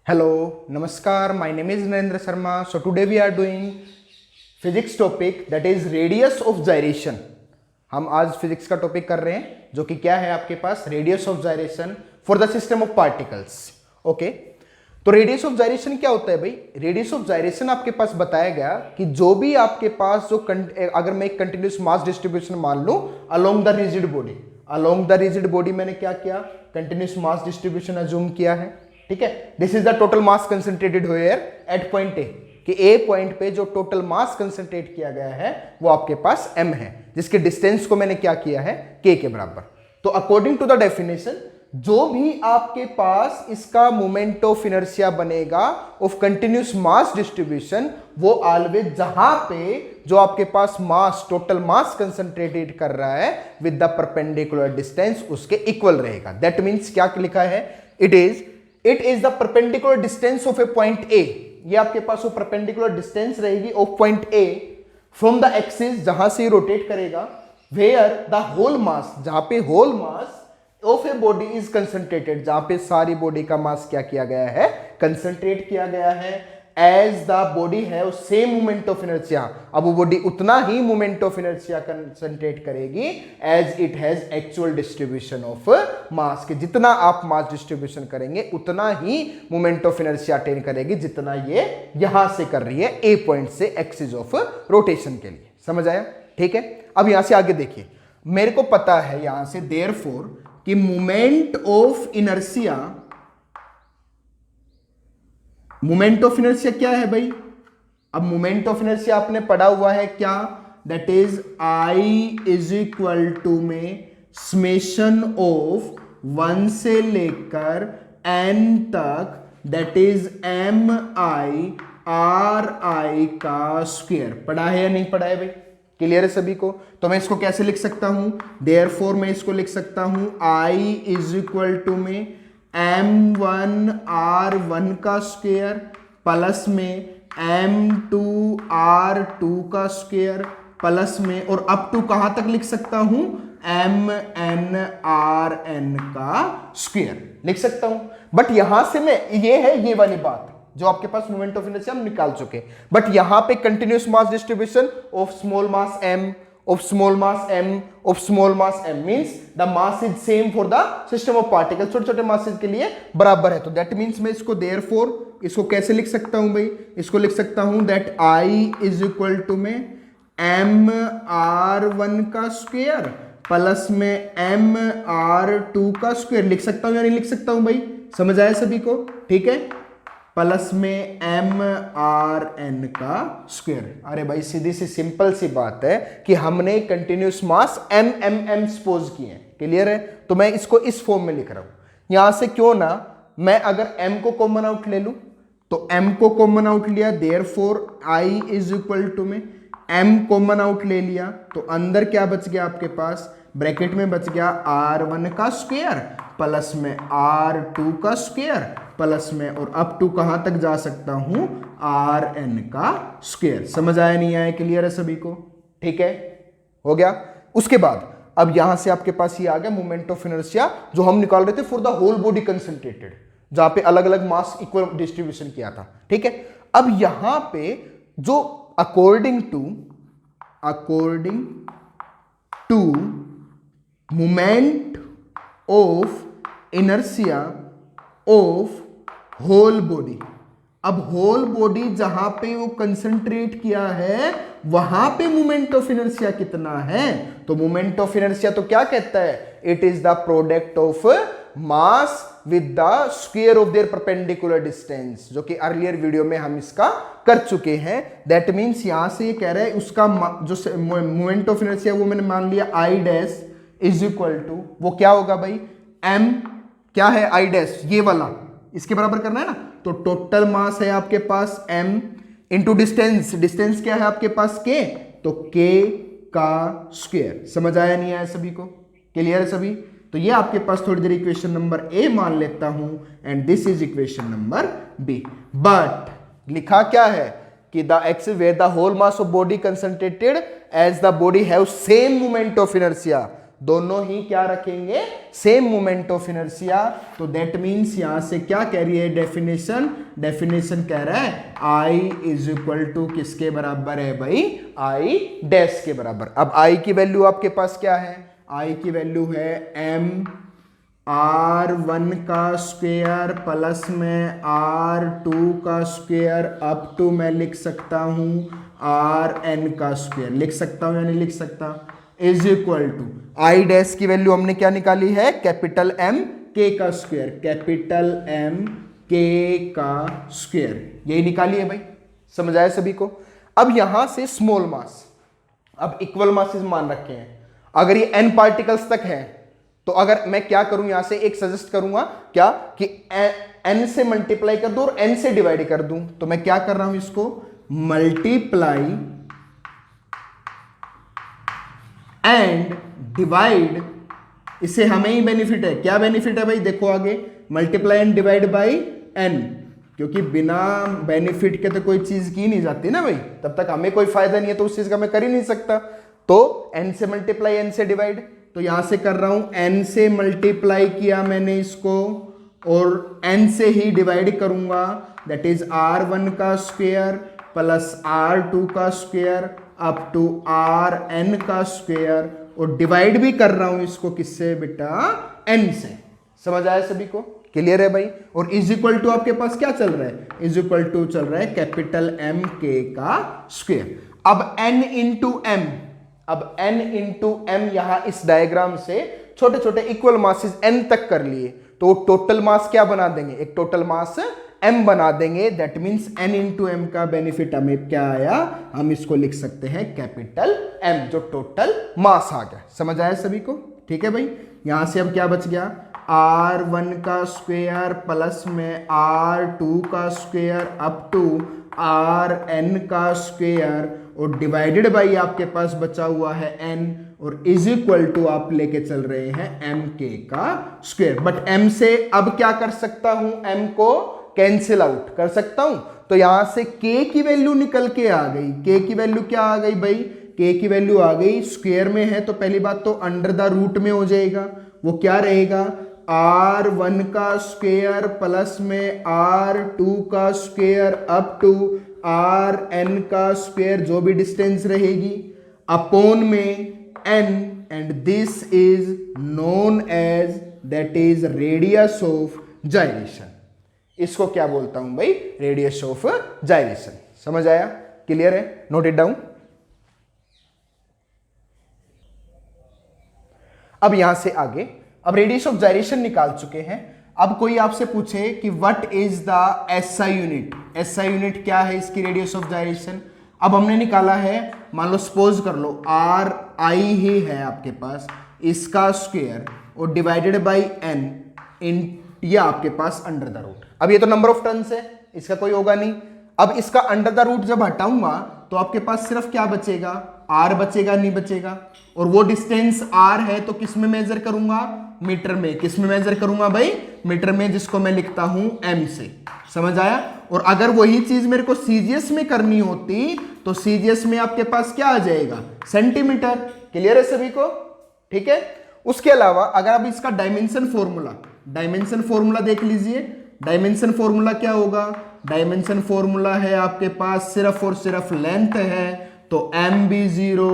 Hello, Namaskar. My name is Narendra Sharma. So today we are doing physics topic that is radius of gyration. हम आज physics का topic कर रहे हैं जो कि क्या है आपके पास radius of gyration for the system of particles. Okay, तो रेडियस ऑफ जायरेशन क्या होता है भाई? रेडियस ऑफ जायरेशन आपके पास बताया गया कि जो भी आपके पास जो अगर मैं एक कंटिन्यूस मास डिस्ट्रीब्यूशन मान लूं along the rigid body, along the rigid body मैंने क्या किया? कंटिन्यूस मास डिस्ट्रीब्यूशन अज्यूम किया है. ठीक है, this is the total mass concentrated here eight point A, कि ए पॉइंट पे जो टोटल मास कंसंट्रेट किया गया है वो आपके पास m है, जिसके डिस्टेंस को मैंने क्या किया है? k के बराबर. तो अकॉर्डिंग टू द डेफिनेशन जो भी आपके पास इसका मोमेंट ऑफ इनर्शिया बनेगा ऑफ कंटिन्यूस मास डिस्ट्रीब्यूशन वो ऑलवेज जहां पे जो आपके पास मास टोटल मास कंसंट्रेटेड कर रहा है विद द परपेंडिकुलर डिस्टेंस उसके इक्वल रहेगा. दैट मीन्स क्या लिखा है? It is the perpendicular distance of A point A. ये आपके पास वो परपेंडिकुलर डिस्टेंस रहेगी of point A from the axis जहां से रोटेट करेगा, वेयर द होल मास, जहां पे whole mass of a body is concentrated, जहां पे सारी बॉडी का मास क्या किया गया है? कंसंट्रेट किया गया है. एज द बॉडी है सेम मोमेंट ऑफ इनर्शिया, अब वो बॉडी उतना ही मोमेंट ऑफ इनर्शिया कंसंट्रेट करेगी as it has actual distribution of mass, के जितना आप मास डिस्ट्रीब्यूशन करेंगे उतना ही मोमेंट ऑफ इनर्शिया अटेन करेगी जितना ये यहां से कर रही है ए पॉइंट से एक्सिस ऑफ रोटेशन के लिए. समझ आया? ठीक है, अब यहां से आगे देखिए. मेरे को पता है यहां से देयरफॉर कि moment of inertia, moment of inertia क्या है भाई? अब मोमेंट ऑफ इनर्शिया आपने पढ़ा हुआ है क्या? That is I is equal to में समेशन ऑफ 1 से लेकर n तक, that is m i r i का स्क्वायर. पढ़ा है या नहीं पढ़ा है भाई? क्लियर है सभी को? तो मैं इसको कैसे लिख सकता हूं? देयरफॉर मैं इसको लिख सकता हूं आई इज इक्वल टू में m1 r1 का स्क्वायर प्लस में m2 r2 का स्क्वायर प्लस में, और अप टू कहां तक लिख सकता हूं? mn rn का स्क्वायर लिख सकता हूं. बट यहां से मैं ये है ये वाली बात जो आपके पास मोमेंट ऑफ इनर्शिया हम निकाल चुके, बट यहां पे continuous mass distribution of small mass m of small mass m of small mass m means the mass is same for the system of particles, छोटे छोटे masses के लिए बराबर है. तो that means मैं इसको therefore इसको कैसे लिख सकता हूं भाई? इसको लिख सकता हूं that I is equal to में m r1 का स्क्वायर प्लस में m r2 का स्क्वायर लिख सकता हूं या नहीं लिख सकता हूं भाई? समझ आया सभी को? ठीक है, प्लस में एम आर एन का स्क्वायर. अरे भाई सीधी सी सिंपल सी बात है कि हमने continuous mass m m m suppose किए. क्लियर है? तो मैं इसको इस फॉर्म में लिख रहा हूं. यहां से क्यों ना मैं अगर m को कॉमन आउट ले लूं, तो m को कॉमन आउट लिया, therefore i is equal to में m कॉमन आउट ले लिया, तो अंदर क्या बच गया आपके पास? ब्रैकेट में बच गया r1 का स्क्वायर प्लस में r2 का स्क्वायर प्लस में, और अप टू कहां तक जा सकता हूं? rn का स्क्वायर. समझ आया नहीं आया? क्लियर है सभी को? ठीक है, हो गया. उसके बाद अब यहां से आपके पास ये आ गया मोमेंट ऑफ इनर्शिया जो हम निकाल रहे थे for the whole body concentrated, जहां पे अलग अलग मास इक्वल डिस्ट्रीब्यूशन किया था. ठीक है, अब यहां पे जो according to moment of inertia of whole body, अब होल बॉडी जहां पे वो कंसंट्रेट किया है वहां पे मोमेंट ऑफ इनर्शिया कितना है? तो मोमेंट ऑफ इनर्शिया तो क्या कहता है? It is the product of mass with the square of their perpendicular distance, जो कि अर्लियर वीडियो में हम इसका कर चुके हैं. दैट मीन्स यहां से ये कह रहा है उसका जो मोमेंट ऑफ इनर्शिया वो मैंने मान लिया I dash is equal to, वो क्या होगा भाई? m क्या है? आई डैश ये वाला, इसके बराबर करना है ना. तो टोटल मास है आपके पास m इंटू डिस्टेंस, डिस्टेंस क्या है आपके पास? k, तो k का स्क्वायर. समझ आया नहीं आया सभी को? क्लियर है सभी? तो ये आपके पास थोड़ी देर इक्वेशन नंबर ए मान लेता हूं and this is equation number B. But लिखा क्या है कि the axis where the whole mass of body concentrated as the body have same moment of inertia, दोनों ही क्या रखेंगे, सेम मोमेंट ऑफ इनर्शिया। तो दैट मीन्स यहां से क्या कह रही है डेफिनेशन, डेफिनेशन कह रहा है I इज इक्वल टू किसके बराबर है भाई, I डैश के बराबर। अब I की वैल्यू आपके पास क्या है, I की वैल्यू है m R1 का स्क्वायर प्लस में R2 का स्क्वायर अप टू मैं लिख सकता हूं Rn का स्क्वायर, लिख सकता हूं या नहीं लिख सकता, is equal to I dash की वैल्यू हमने क्या निकाली है, कैपिटल M K का स्क्वायर, कैपिटल M K का स्क्वायर, यही निकाली है भाई। समझ आया सभी को। अब यहां से स्मॉल मास, अब इक्वल मासेस मान रखे हैं, अगर ये n पार्टिकल्स तक है तो अगर मैं क्या करूं, यहां से एक सजेस्ट करूंगा क्या कि n से मल्टीप्लाई कर दूं और n से डिवाइड कर दूं। तो मैं क्या कर रहा हूं, इसको मल्टीप्लाई एंड डिवाइड, इससे हमें ही बेनिफिट है। क्या बेनिफिट है भाई, देखो आगे, multiply and divide by n, क्योंकि बिना बेनिफिट के तो कोई चीज की नहीं जाती ना भाई, तब तक हमें कोई फायदा नहीं है तो उस चीज का मैं कर ही नहीं सकता। तो n से मल्टीप्लाई n से डिवाइड, तो यहां से कर रहा हूं n से मल्टीप्लाई किया मैंने इसको और n से ही डिवाइड करूंगा, दैट इज R1 का स्क्वायर प्लस R2 का स्क्वायर अप टू Rn का स्क्वायर, और डिवाइड भी कर रहा हूं इसको किससे बेटा, n से। समझ आया सभी को, क्लियर है भाई। और इज इक्वल टू आपके पास क्या चल रहा है, इज इक्वल टू चल रहा है कैपिटल M K का स्क्वायर। अब n इंटू m, अब n इंटू m यहां इस डायग्राम से छोटे छोटे इक्वल मासेस n तक कर लिए, तो टोटल मास क्या बना देंगे, एक टोटल मास m बना देंगे। That means n into m का बेनिफिट हमें क्या आया, हम इसको लिख सकते हैं कैपिटल M, जो टोटल मास आ गया। समझ आया सभी को, ठीक है भाई। यहां से अब क्या बच गया, R1 का स्क्वायर प्लस में R2 का स्क्वायर अप टू Rn का स्क्वायर, और डिवाइडेड बाई आपके पास बचा हुआ है n, और इज इक्वल टू आप लेके चल रहे हैं mk का स्क्वायर। बट m से अब क्या कर सकता हूं, m को कैंसिल आउट कर सकता हूं, तो यहां से k की वैल्यू निकल के आ गई। k की वैल्यू क्या आ गई भाई, k की वैल्यू आ गई, स्क्वायर में है तो पहली बात तो अंडर द रूट में हो जाएगा, वो क्या रहेगा, R1 का स्क्वायर प्लस में R2 का स्क्वायर अप टू Rn का स्क्वायर, जो भी डिस्टेंस रहेगी, अपॉन में n, and this is known as, that is radius of gyration. इसको क्या बोलता हूं भाई, रेडियस ऑफ जाइरेशन। समझ आया, क्लियर है, नोट इट डाउन। अब यहां से आगे, अब रेडियस ऑफ जाइरेशन निकाल चुके हैं। अब कोई आपसे पूछे कि what is the SI unit, SI unit क्या है इसकी रेडियस ऑफ जाइरेशन। अब हमने निकाला है, मान लो सपोज कर लो आर आई ही है आपके पास, इसका स्क्वायर और डिवाइडेड बाई n इन, ये आपके पास अंडर द रूट। अब ये तो नंबर ऑफ टर्न्स है, इसका कोई होगा नहीं। अब इसका अंडर द रूट जब हटाऊंगा तो आपके पास सिर्फ क्या बचेगा, r बचेगा, नहीं बचेगा। और वो डिस्टेंस r है तो किस में मेजर करूंगा, मीटर में। किस में मेजर करूंगा भाई, मीटर में, जिसको मैं लिखता हूं m से। समझ आया। और अगर वही चीज मेरे को सीजीएस में करनी होती तो सीजीएस में आपके पास क्या आ जाएगा, सेंटीमीटर। क्लियर है सभी को, ठीक है। उसके अलावा अगर आप इसका डायमेंशन फॉर्मूला, डायमेंशन फॉर्मूला देख लीजिए। डायमेंशन फॉर्मूला क्या होगा, डायमेंशन फॉर्मूला है आपके पास सिर्फ और सिर्फ लेंथ है, तो m भी 0,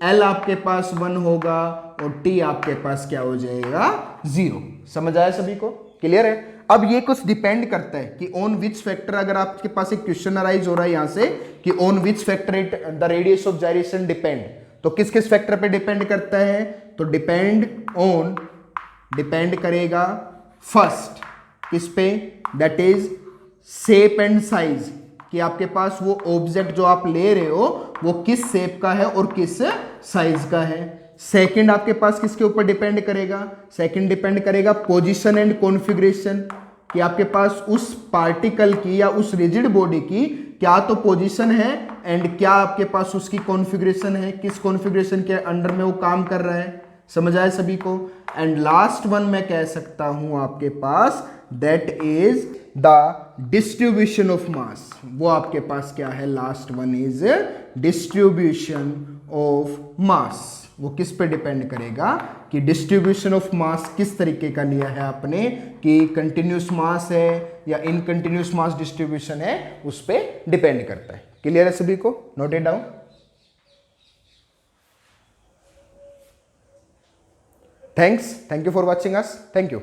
l आपके पास 1 होगा और t आपके पास क्या हो जाएगा, 0। समझ आया सभी को, क्लियर है। अब ये कुछ डिपेंड करता है कि ऑन विच फैक्टर, अगर आपके पास एक क्वेश्चन अराइज हो रहा है यहां से कि on which factor it the radius of gyration depend, तो किस किस फैक्टर पे डिपेंड करता है, तो डिपेंड करेगा फर्स्ट किस पे, that is shape and size, कि आपके पास वो ऑब्जेक्ट जो आप ले रहे हो वो किस शेप का है और किस साइज का है। सेकंड आपके पास किसके ऊपर डिपेंड करेगा, सेकंड डिपेंड करेगा पोजीशन एंड कॉन्फ़िगरेशन, कि आपके पास उस पार्टिकल की या उस रिजिड बॉडी की क्या तो पोजीशन है एंड क्या आपके पास उसकी कॉन्फ़िगरेशन है, किस कॉन्फ़िगरेशन के अंडर में वो काम कर रहा है। समझ आया सभी को। एंड लास्ट वन मैं कह सकता हूं आपके पास, that is the distribution of mass. वो आपके पास क्या है, last one is distribution of mass. वो किस पे डिपेंड करेगा कि डिस्ट्रीब्यूशन ऑफ मास किस तरीके का लिया है आपने, कि कंटिन्यूस मास है या इनकंटिन्यूस मास डिस्ट्रीब्यूशन है, उस पे डिपेंड करता है। क्लियर है सभी को? Note it down. Thank you for watching us. Thank you.